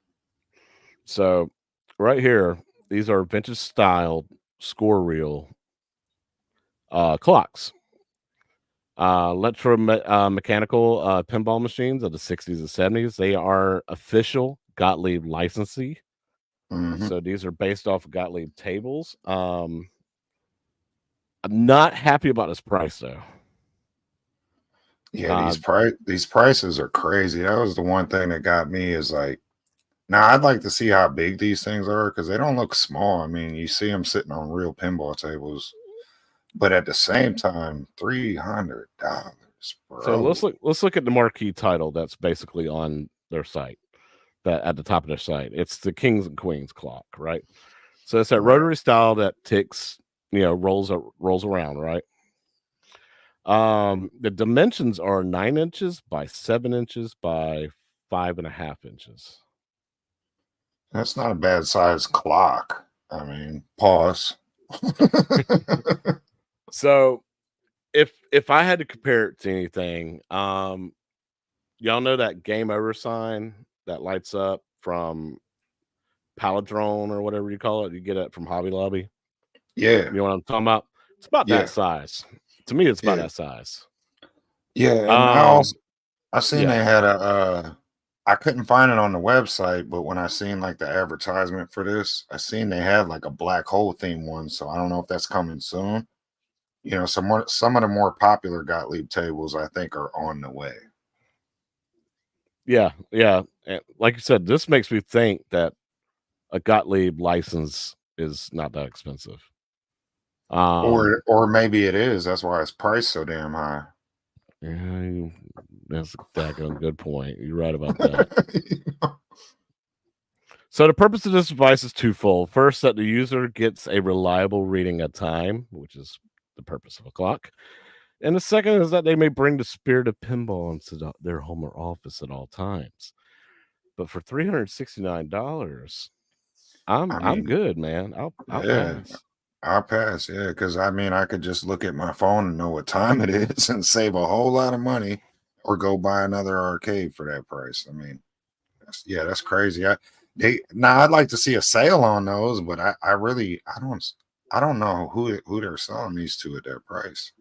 So right here, these are vintage style score reel clocks. Mechanical pinball machines of the 60s and 70s. They are official Gottlieb licensee. Hmm. So these are based off of Gottlieb tables. I'm not happy about this price though. Yeah, these prices are crazy. That was the one thing that got me is like, now I'd like to see how big these things are because they don't look small. I mean, you see them sitting on real pinball tables, but at the same time, $300, So bro. let's look at the marquee title that's basically on their site. That at the top of their site. It's the Kings and Queens clock, right? So it's that Right. rotary style that ticks, rolls around, right? The dimensions are 9 inches by 7 inches by 5.5 inches. That's not a bad size clock. I mean, pause. So if I had to compare it to anything, y'all know that game over sign that lights up from Paladrone or whatever you call it. You get it from Hobby Lobby. Yeah, You know what I'm talking about? It's about that yeah, size. To me, it's about yeah, that size. yeah. And Um, I seen yeah, they had I couldn't find it on the website, but when I seen like the advertisement for this, I seen they had like a black hole theme one. So I don't know if that's coming soon. Some of the more popular Gottlieb tables I think are on the way. yeah, yeah. And like you said, this makes me think that a Gottlieb license is not that expensive. Or maybe it is. That's why it's priced so damn high. Yeah, that's a daggone good point. You're right about that. So the purpose of this device is twofold. First, that the user gets a reliable reading of time, which is the purpose of a clock. And the second is that they may bring the spirit of pinball into their home or office at all times. But for $369, I I'm mean, good, man. I'll yeah, pass. I'll pass. Yeah, because I mean, I could just look at my phone and know what time it is and save a whole lot of money, or go buy another arcade for that price. I mean, that's crazy. I'd like to see a sale on those, but I don't know who they're selling these to at that price.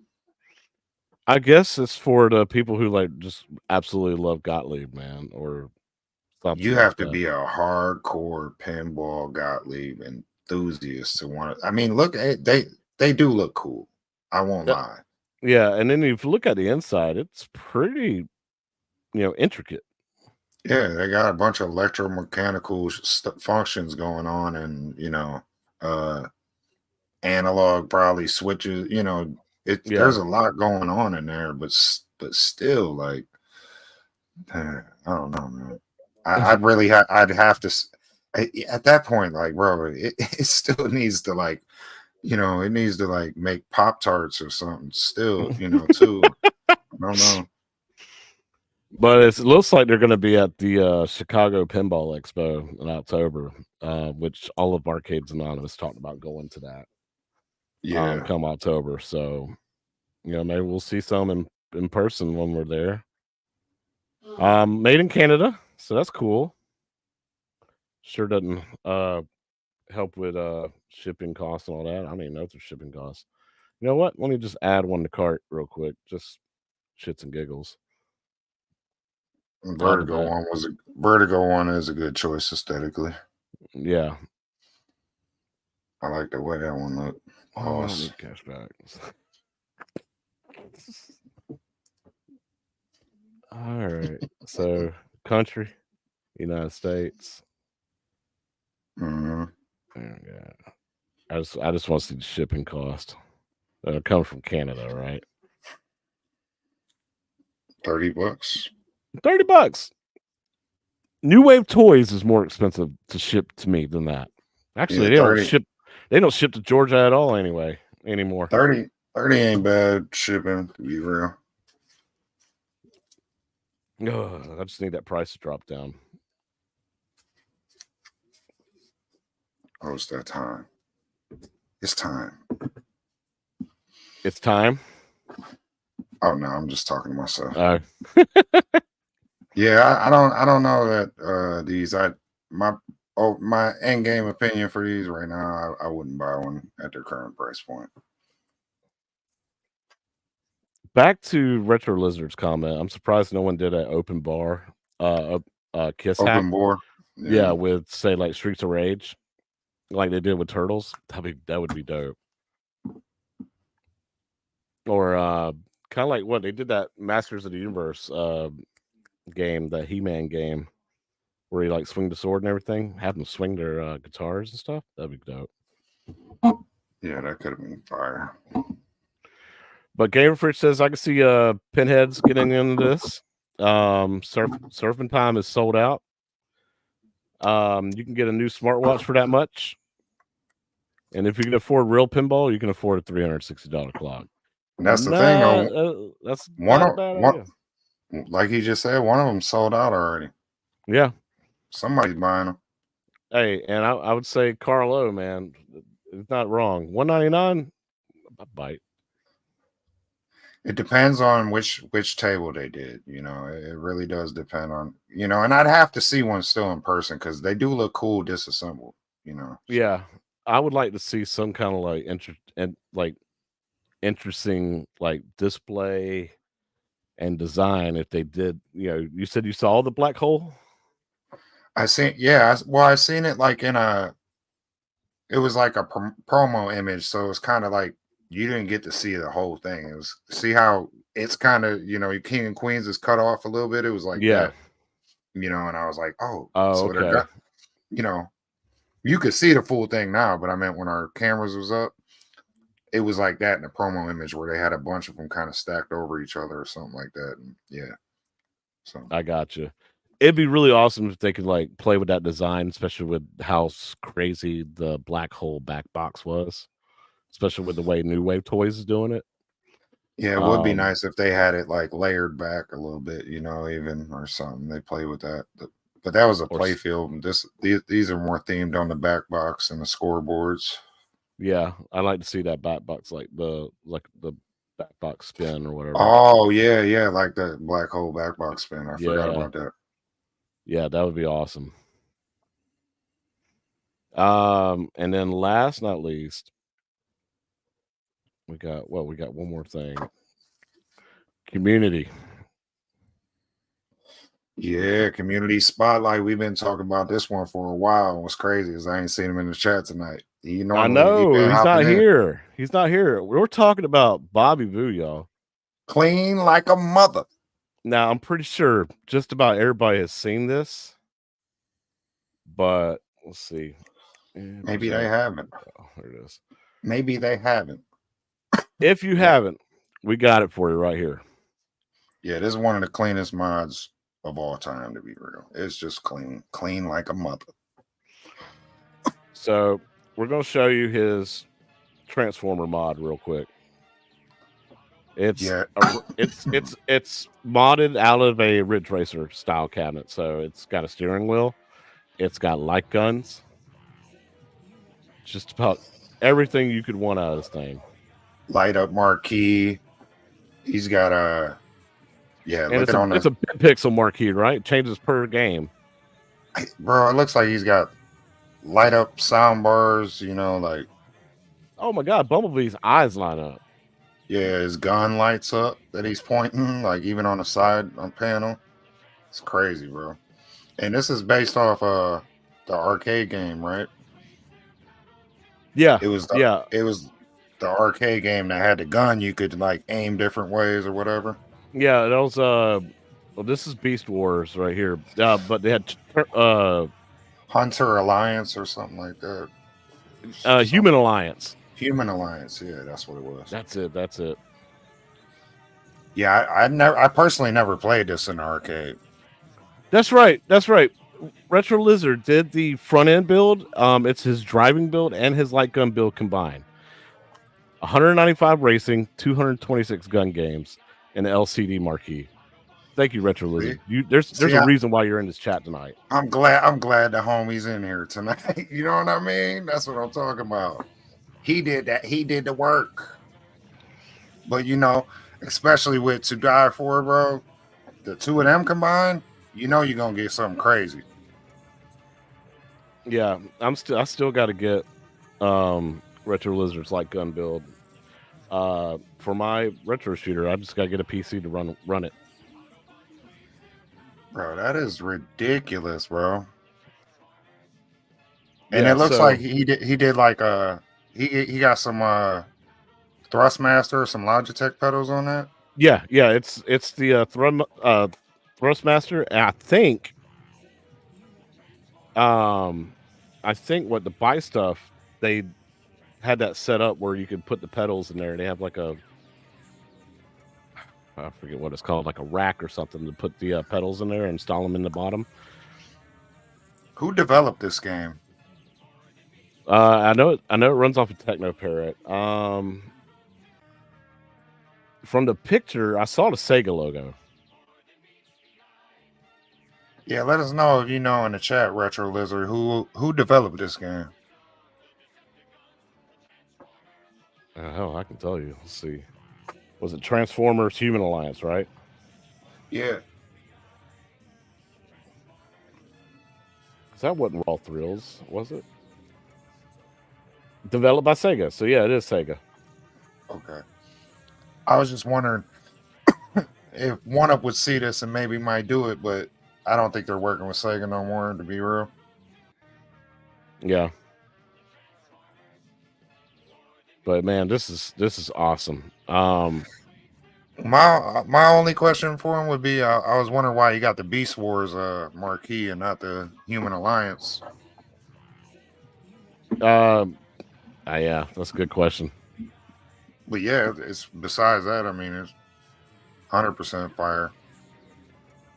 I guess it's for the people who like just absolutely love Gottlieb, man, or something You like have to that. be a hardcore pinball Gottlieb enthusiast to want to. I mean, look, they do look cool. I won't Uh, lie. Yeah, and then if you look at the inside, it's pretty, intricate. Yeah, they got a bunch of electromechanical functions going on, and uh analog probably switches. There's a lot going on in there, but still, like, I don't know, man. I'd really I'd have to at that point, like, bro, it still needs to, like, it needs to, like, make Pop-Tarts or something still, too. I don't know. But it looks like they're going to be at the Chicago Pinball Expo in October, which all of Arcades Anonymous talked about going to that. Yeah. Come October. So, maybe we'll see some in person when we're there. Made in Canada, so that's cool. Sure doesn't help with shipping costs and all that. I don't even know if there's shipping costs. You know what? Let me just add one to cart real quick, just shits and giggles. Vertigo one is a good choice aesthetically. Yeah, I like the way that one looked. I don't need cash back. All right, so country, United States. Mm-hmm. Yeah, I just want to see the shipping cost. Comes from Canada, right? $30. $30. New Wave Toys is more expensive to ship to me than that. Actually, they don't ship. They don't ship to Georgia at all anymore. 30 ain't bad shipping, to be real. I just need that price to drop down. Oh, it's that time. It's time. It's time. Oh no, I'm just talking to myself. Yeah, I don't know that my end game opinion for these right now, I wouldn't buy one at their current price point. Back to Retro Lizard's comment. I'm surprised no one did an open bar, kiss hack. Open bore. Yeah, with say like Streets of Rage, like they did with Turtles. That would be dope. Or kind of like what they did that Masters of the Universe game, that He-Man game, where you like swing the sword and everything, have them swing their guitars and stuff. That'd be dope. Yeah, that could have been fire. But Gamer Fridge says I can see Pinheads getting into this. Surfing Time is sold out. You can get a new smartwatch for that much. And if you can afford real pinball, you can afford a $360 clock. And that's the thing. That's not a bad idea. Like he just said, one of them sold out already. Yeah. Somebody's buying them. Hey, and I would say Carlo, man, it's not wrong. $199, I bite. It depends on which table they did. It really does depend on, and I'd have to see one still in person because they do look cool disassembled. Yeah, I would like to see some kind of like interesting like display and design if they did. You said you saw the black hole. I seen it like it was like a promo image, so it was kind of like you didn't get to see the whole thing. It was see how it's kind of King and Queens is cut off a little bit. It was like that, and I was like, so okay. You could see the full thing now, but I meant when our cameras was up, it was like that in the promo image where they had a bunch of them kind of stacked over each other or something like that. And yeah, so I got you. It'd be really awesome if they could like play with that design, especially with how crazy the black hole back box was, especially with the way New Wave Toys is doing it. Yeah, it would be nice if they had it like layered back a little bit, even or something. They play with that. But that was a play field. These are more themed on the back box and the scoreboards. Yeah, I like to see that back box, like the back box spin or whatever. Oh yeah, like the black hole back box spin. I forgot about that. Yeah, that would be awesome. And then last not least, we got one more thing. Community. Yeah, community spotlight. We've been talking about this one for a while. What's crazy is I ain't seen him in the chat tonight. I know he's not here. He's not here. We're talking about Bobby Boo, y'all. Clean like a mother. Now I'm pretty sure just about everybody has seen this, but let's see. Maybe they haven't. Oh, there it is. Maybe they haven't. If you haven't, we got it for you right here. Yeah, this is one of the cleanest mods of all time, to be real. It's just clean like a mother. So we're gonna show you his Transformer mod real quick. It's Yeah. it's modded out of a Ridge Racer style cabinet. So it's got a steering wheel, it's got light guns, just about everything you could want out of this thing. Light up marquee. He's got a And look at on it's the a bit pixel marquee, right? It changes per game. bro. It looks like he's got light up sound bars. You know, like Oh my god, Bumblebee's eyes line up. yeah, his gun lights up that he's pointing. Like even on the side on panel, it's crazy, bro. And this is based off the arcade game, right? Yeah, It was yeah, it was the arcade game that had the gun. You could like aim different ways or whatever. yeah. That was well, this is Beast Wars right here. But they had Hunter Alliance or something like that. Human Alliance. Human Alliance, yeah, that's what it was. That's it. That's it. Yeah, I personally never played this in the arcade. That's right. That's right. Retro Lizard did the front end build. It's his driving build and his light gun build combined. 195 racing, 226 gun games, and an LCD marquee. Thank you, Retro Lizard. There's a reason why you're in this chat tonight. I'm glad the homie's in here tonight. You know what I mean? That's what I'm talking about. He did that. He did the work. But you know, especially with To Die For, bro, the two of them combined, you know you're gonna get something crazy. Yeah, I still got to get Retro Lizard's light gun build. For my retro shooter, I just got to get a PC to run it. Bro, that is ridiculous, bro. And Yeah, it looks like he did like he got some Thrustmaster, some Logitech pedals on that. Yeah, it's the Thrustmaster. And I think what the buy stuff, they had that set up where you could put the pedals in there. They have like I forget what it's called, like a rack or something to put the pedals in there and install them in the bottom. Who developed this game? I know it runs off of Techno Parrot. From the picture, I saw the Sega logo. Yeah, let us know if you know in the chat, Retro Lizard, who developed this game. Hell, I can tell you. Let's see. Was it Transformers Human Alliance, right? Yeah. That wasn't Raw Thrills, was it? Developed by Sega. So yeah, it is Sega. Okay. I was just wondering if One Up would see this and maybe might do it, but I don't think they're working with Sega no more, to be real. Yeah. But man, this is awesome. My only question for him would be, I was wondering why he got the Beast Wars marquee and not the Human Alliance. Yeah, that's a good question. But yeah, it's besides that, I mean, it's 100% fire.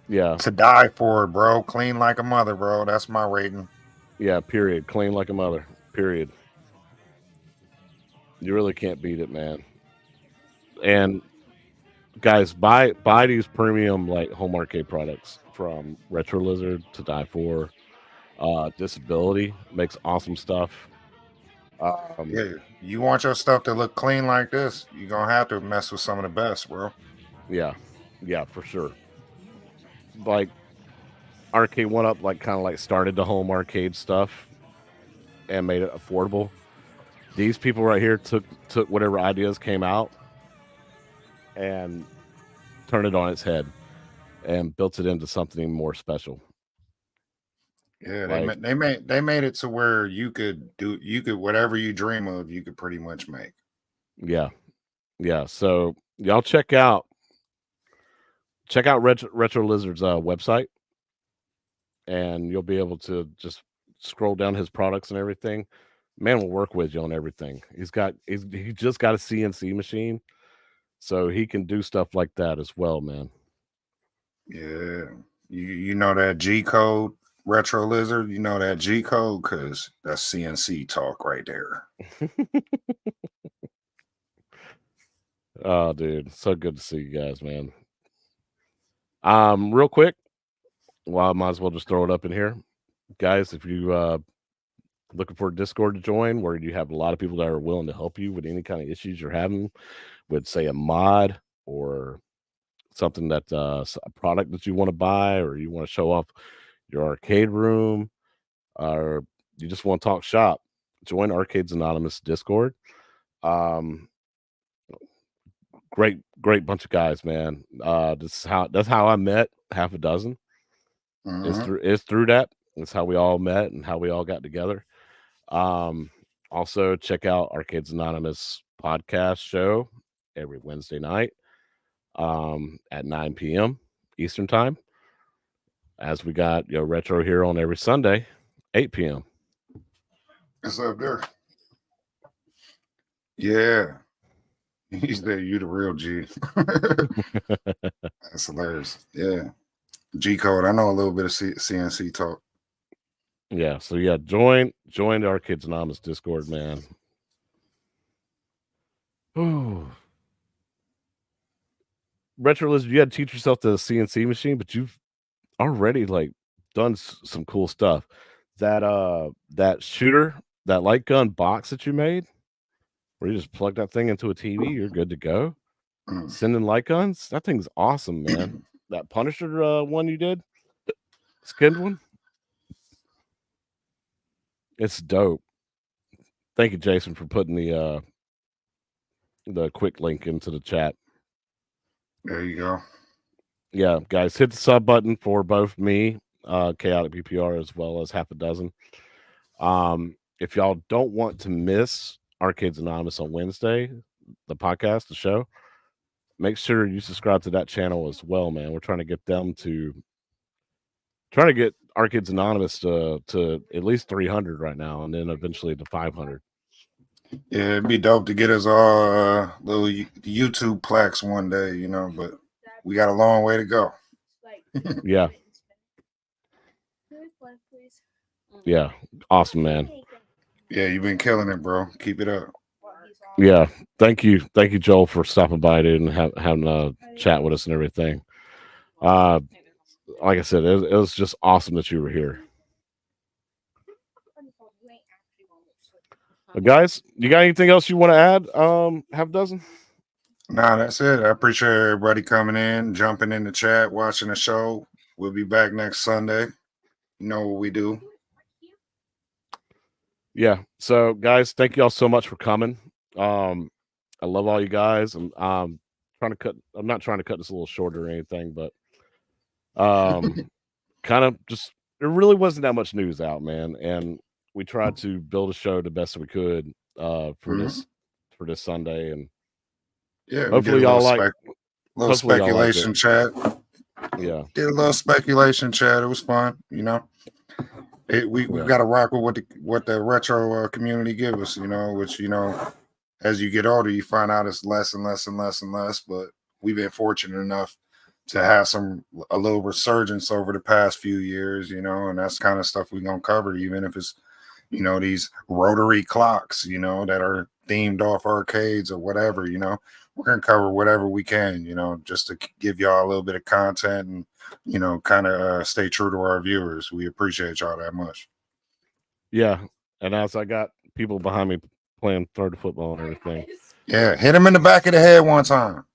Yeah. To Die For, bro. Clean like a mother, bro. That's my rating. Yeah, period. Clean like a mother. Period. You really can't beat it, man. And guys, buy these premium like home arcade products from Retro Lizard, To Die For. Disability makes awesome stuff. Yeah, you want your stuff to look clean like this, you're gonna have to mess with some of the best, bro. Yeah, for sure. Like Arcade 1UP, like kind of like started the home arcade stuff and made it affordable. These people right here took whatever ideas came out and turned it on its head and built it into something more special. Yeah, they made it to where you could whatever you dream of, you could pretty much make. Yeah. So y'all check out Retro Lizard's website, and you'll be able to just scroll down his products and everything. Man will work with you on everything. He just got a CNC machine, so he can do stuff like that as well, man. Yeah. You know that G code, Retro Lizard? You know that G code? Because that's CNC talk right there. Oh, dude, so good to see you guys, man. Real quick, well, I might as well just throw it up in here, guys. If you looking for a Discord to join, where you have a lot of people that are willing to help you with any kind of issues you're having with, say, a mod or something that a product that you want to buy, or you want to show off your arcade room, or you just want to talk shop, join Arcades Anonymous Discord. Great bunch of guys, man. That's how I met half a dozen. It's through that. It's how we all met and how we all got together. Also check out Arcades Anonymous podcast show every Wednesday night at 9 p.m. Eastern time. As we got Retro here on every Sunday, 8 p.m. It's up there. Yeah. He's there. You the real G. That's hilarious. Yeah. G code. I know a little bit of CNC talk. Yeah. So yeah, join the Arcades Anonymous Discord, man. Oh. Retro Lizard, you had to teach yourself the CNC machine, but you've already done some cool stuff. That shooter, that light gun box that you made, where you just plug that thing into a TV, you're good to go. Sending light guns, that thing's awesome, man. That Punisher one you did, skinned one, it's dope. Thank you, Jason, for putting the quick link into the chat. There you go. Yeah, guys, hit the sub button for both me, Chaotic PPR, as well as half a dozen. If y'all don't want to miss Arcades Anonymous on Wednesday, the podcast, the show, make sure you subscribe to that channel as well, man. We're trying to get Arcades Anonymous to at least 300 right now, and then eventually to 500. Yeah, it'd be dope to get us all little YouTube plaques one day, but we got a long way to go. Yeah. Yeah. Awesome, man. Yeah, you've been killing it, bro. Keep it up. Yeah. Thank you, Joel, for stopping by, dude, and having a chat with us and everything. Like I said, it was just awesome that you were here. Guys, you got anything else you want to add? Half a dozen? Nah, that's it. I appreciate everybody coming in, jumping in the chat, watching the show. We'll be back next Sunday. You know what we do. Yeah. So, guys, thank you all so much for coming. I love all you guys. I'm not trying to cut this a little shorter or anything, but kind of just, there really wasn't that much news out, man, and we tried to build a show the best we could for this Sunday, and yeah, hopefully y'all little speculation chat. Yeah, did a little speculation chat. It was fun, we got to rock with what the retro community give us, which as you get older, you find out it's less and less and less and less. But we've been fortunate enough to have a little resurgence over the past few years, and that's kind of stuff we're gonna cover, even if it's these rotary clocks, that are themed off arcades or whatever, we're going to cover whatever we can, just to give y'all a little bit of content and, kind of stay true to our viewers. We appreciate y'all that much. Yeah. And as I got people behind me playing third football and everything. Yeah. Hit him in the back of the head one time.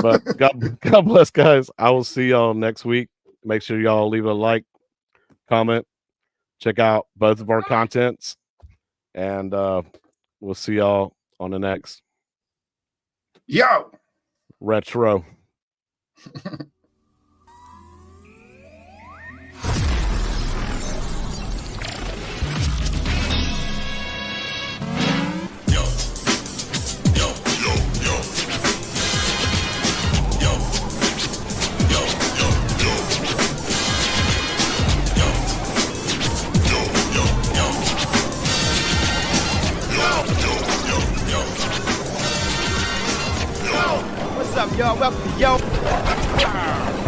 But God bless, guys. I will see y'all next week. Make sure y'all leave a like, comment, check out both of our contents, and we'll see y'all on the next Retro. Yo, welcome to Yo.